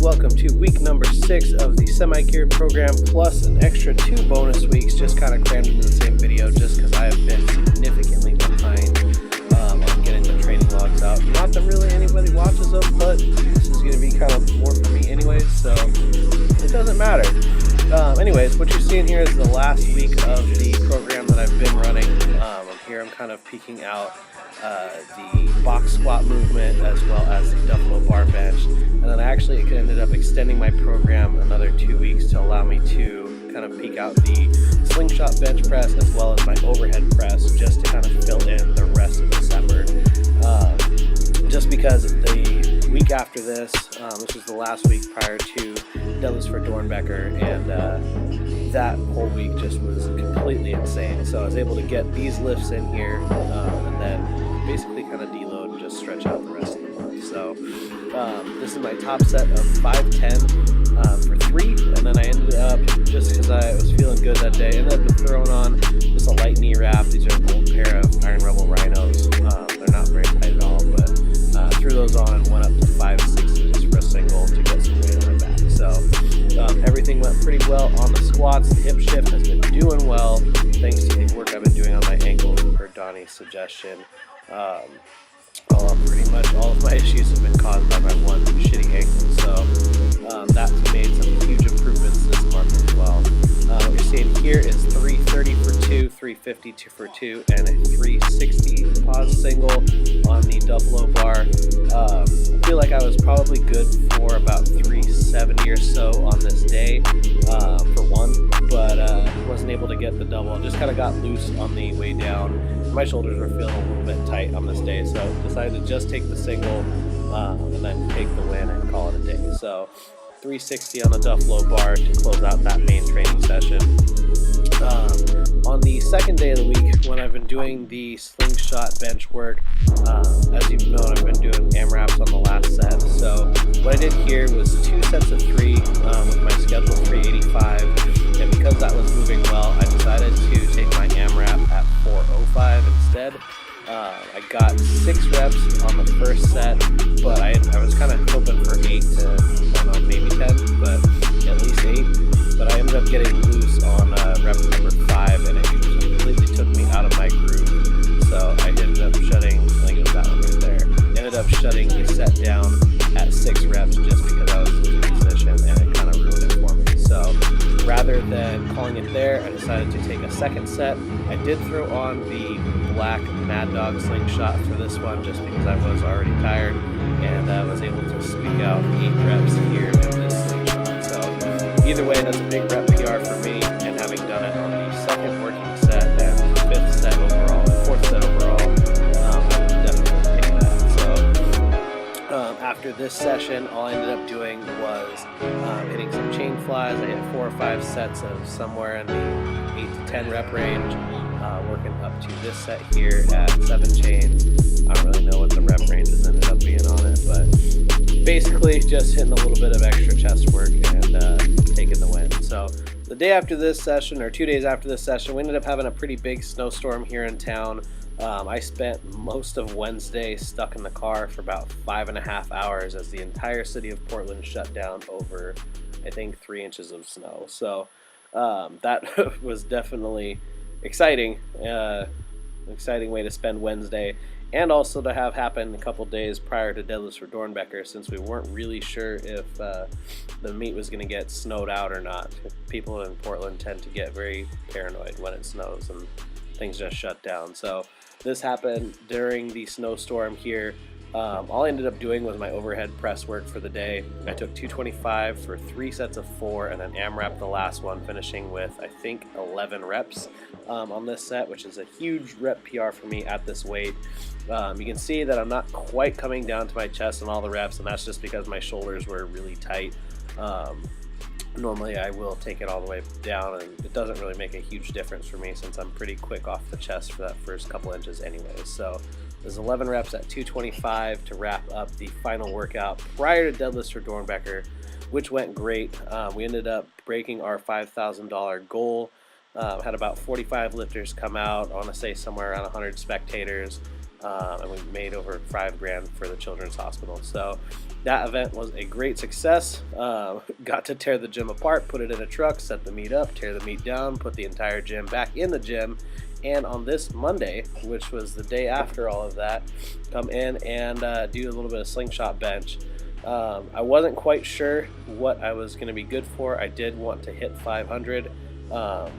welcome to week number 6 of the semi-geared program, plus an extra 2 bonus weeks just kind of crammed into the same video just because I have been significantly behind on getting the training logs out. Not that really anybody watches them, but this is going to be kind of more for me anyways, so it doesn't matter. Anyways, what you're seeing here is the last week of the program that I've been running. Here I'm kind of peeking out the box squat movement as well as the Duffalo bar bench, and then I actually ended up extending my program another 2 weeks to allow me to kind of peek out the slingshot bench press as well as my overhead press, just to kind of fill in the rest of the summer. Just because the week after this, which was the last week prior to deadlifts for Dornbecker, and that whole week just was completely insane. So I was able to get these lifts in here, and then basically kind of deload and just stretch out the rest of the month. So this is my top set of 5-10 for 3, and then I ended up, just because I was feeling good that day, ended up throwing on just a light knee wrap. These are an old pair of Iron Rebel Rhinos. They're not very tight at all, but threw those on and went up to 560 just for a single to get some weight on my back. So everything went pretty well on the squats. The hip shift has been doing well thanks to the work I've been doing on my ankles per Donnie's suggestion. Pretty much all of my issues have been caused by my one shitty ankle, so that's made some huge improvements this month as well. What you're seeing here is 330 for 2, 350 for 2, and a 360 pause single on the Duffalo bar. I feel like I was probably good for about 370 or so on this day for one, but wasn't able to get the double. Just kind of got loose on the way down. My shoulders were feeling a little bit tight on this day, so decided to just take the single and then take the win and call it a day. So 360 on the Duffalo bar to close out that main training session. On the second day of the week, when I've been doing the slingshot bench work, as you've known, I've been doing AMRAPs on the last set. So what I did here was 2 sets of 3 with my schedule 385, and because that was moving well, I decided to take my AMRAP at 405 instead. I got 6 reps on the first set, but I was kind of hoping for 8 to, I don't know, maybe 10, but at least 8. But I ended up getting loose on rep number 5, and it completely took me out of my groove. So I ended up shutting, I think it was that one right there, ended up shutting the set down at 6 reps just because I was losing position, and it kind of ruined it for me. So rather than calling it there, I decided to take a second set. I did throw on the black Mad Dog slingshot for this one just because I was already tired, and I was able to squeak out 8 reps here in this slingshot. So either way, that's a big rep PR for me, and having done it on the second working set and 5th set overall, 4th set overall, I would definitely take that. So after this session, all I ended up doing was hitting some chain flies. I hit 4 or 5 sets of somewhere in the 8 to 10 rep range, working up to this set here at 7 chains. I don't really know what the rep ranges ended up being on it, but basically just hitting a little bit of extra chest work and taking the win. So the day after this session, or 2 days after this session, we ended up having a pretty big snowstorm here in town. I spent most of Wednesday stuck in the car for about 5.5 hours as the entire city of Portland shut down over, I think, 3 inches of snow. So that was definitely exciting way to spend Wednesday, and also to have happen a couple days prior to deadlifts for Dornbecker, since we weren't really sure if the meet was going to get snowed out or not. People in Portland tend to get very paranoid when it snows and things just shut down. So this happened during the snowstorm here. All I ended up doing was my overhead press work for the day. I took 225 for 3 sets of 4, and then AMRAP the last one, finishing with, I think, 11 reps on this set, which is a huge rep PR for me at this weight. You can see that I'm not quite coming down to my chest on all the reps, and that's just because my shoulders were really tight. Normally I will take it all the way down, and it doesn't really make a huge difference for me since I'm pretty quick off the chest for that first couple inches anyways. So there's 11 reps at 225 to wrap up the final workout prior to deadlifts for Dornbecker, which went great. We ended up breaking our $5,000 goal. Had about 45 lifters come out. I want to say somewhere around 100 spectators. and we made over $5 grand for the Children's Hospital. So that event was a great success. Got to tear the gym apart, put it in a truck, set the meat up, tear the meat down, put the entire gym back in the gym. And on this Monday, which was the day after all of that, come in and do a little bit of slingshot bench. I wasn't quite sure what I was going to be good for. I did want to hit 500. The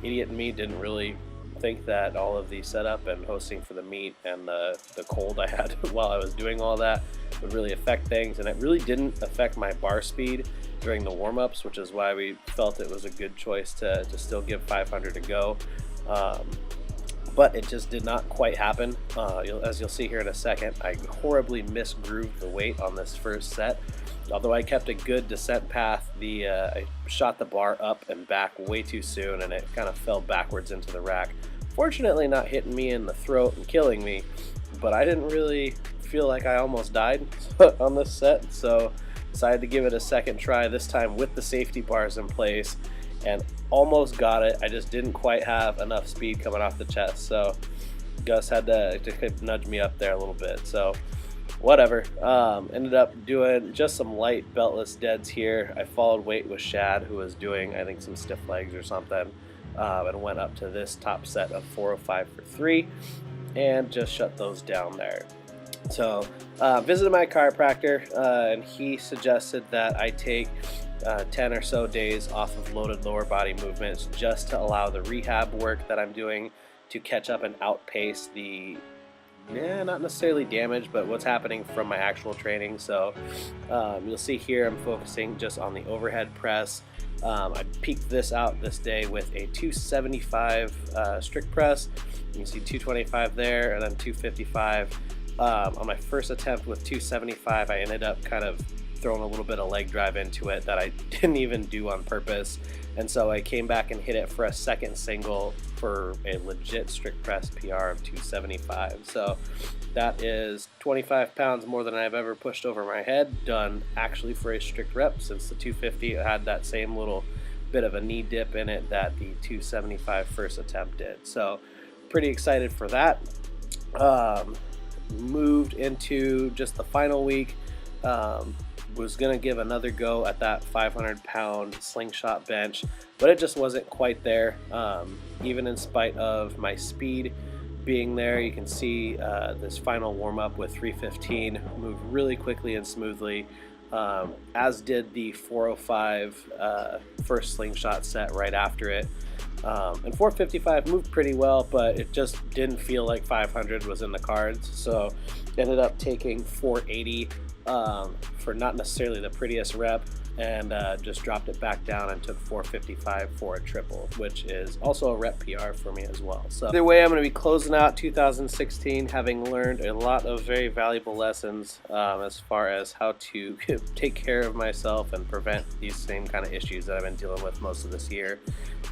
idiot in me didn't really think that all of the setup and hosting for the meet and the cold I had while I was doing all that would really affect things, and it really didn't affect my bar speed during the warm-ups, which is why we felt it was a good choice to still give 500 to go. But it just did not quite happen. As you'll see here in a second, I horribly misgrooved the weight on this first set. Although I kept a good descent path, I shot the bar up and back way too soon, and it kind of fell backwards into the rack. Fortunately not hitting me in the throat and killing me, but I didn't really feel like I almost died on this set, so decided to give it a second try, this time with the safety bars in place, and almost got it. I just didn't quite have enough speed coming off the chest, so Gus had to nudge me up there a little bit. So whatever. Ended up doing just some light beltless deads here. I followed weight with Shad, who was doing, I think, some stiff legs or something, and went up to this top set of 405 for 3 and just shut those down there. So visited my chiropractor, and he suggested that I take 10 or so days off of loaded lower body movements just to allow the rehab work that I'm doing to catch up and outpace the not necessarily damage, but what's happening from my actual training. So you'll see here I'm focusing just on the overhead press. I peaked this out this day with a 275 strict press. You can see 225 there, and then 255. On my first attempt with 275, I ended up kind of throwing a little bit of leg drive into it that I didn't even do on purpose, and so I came back and hit it for a second single for a legit strict press PR of 275. So that is 25 pounds more than I've ever pushed over my head, done actually for a strict rep, since the 250 had that same little bit of a knee dip in it that the 275 first attempt did. So pretty excited for that. Moved into just the final week. Was going to give another go at that 500-pound slingshot bench, but it just wasn't quite there. Even in spite of my speed being there, you can see this final warm-up with 315 moved really quickly and smoothly, as did the 405 first slingshot set right after it. And 455 moved pretty well, but it just didn't feel like 500 was in the cards, so ended up taking 480 for not necessarily the prettiest rep, and just dropped it back down and took 455 for a triple, which is also a rep PR for me as well. So either way, I'm going to be closing out 2016 having learned a lot of very valuable lessons as far as how to take care of myself and prevent these same kind of issues that I've been dealing with most of this year.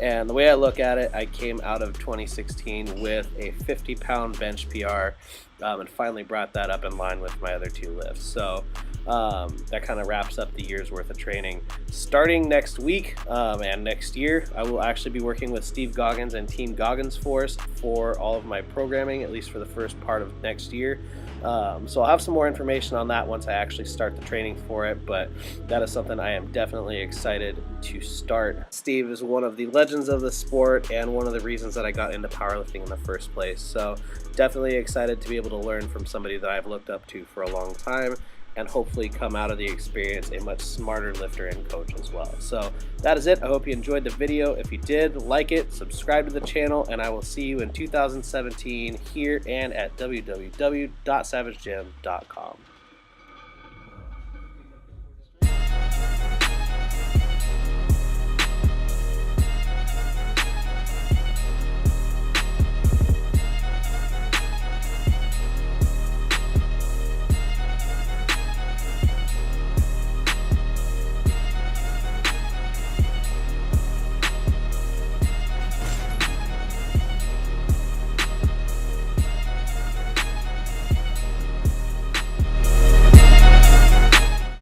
And the way I look at it, I came out of 2016 with a 50-pound bench PR, and finally brought that up in line with my other two lifts. So that kind of wraps up the year's worth of training. Starting next week and next year, I will actually be working with Steve Goggins and Team Goggins Force for all of my programming, at least for the first part of next year. So I'll have some more information on that once I actually start the training for it, but that is something I am definitely excited to start. Steve is one of the legends of the sport and one of the reasons that I got into powerlifting in the first place. So definitely excited to be able to learn from somebody that I've looked up to for a long time, and hopefully come out of the experience a much smarter lifter and coach as well. So that is it. I hope you enjoyed the video. If you did, like it, subscribe to the channel, and I will see you in 2017 here and at www.savagegym.com.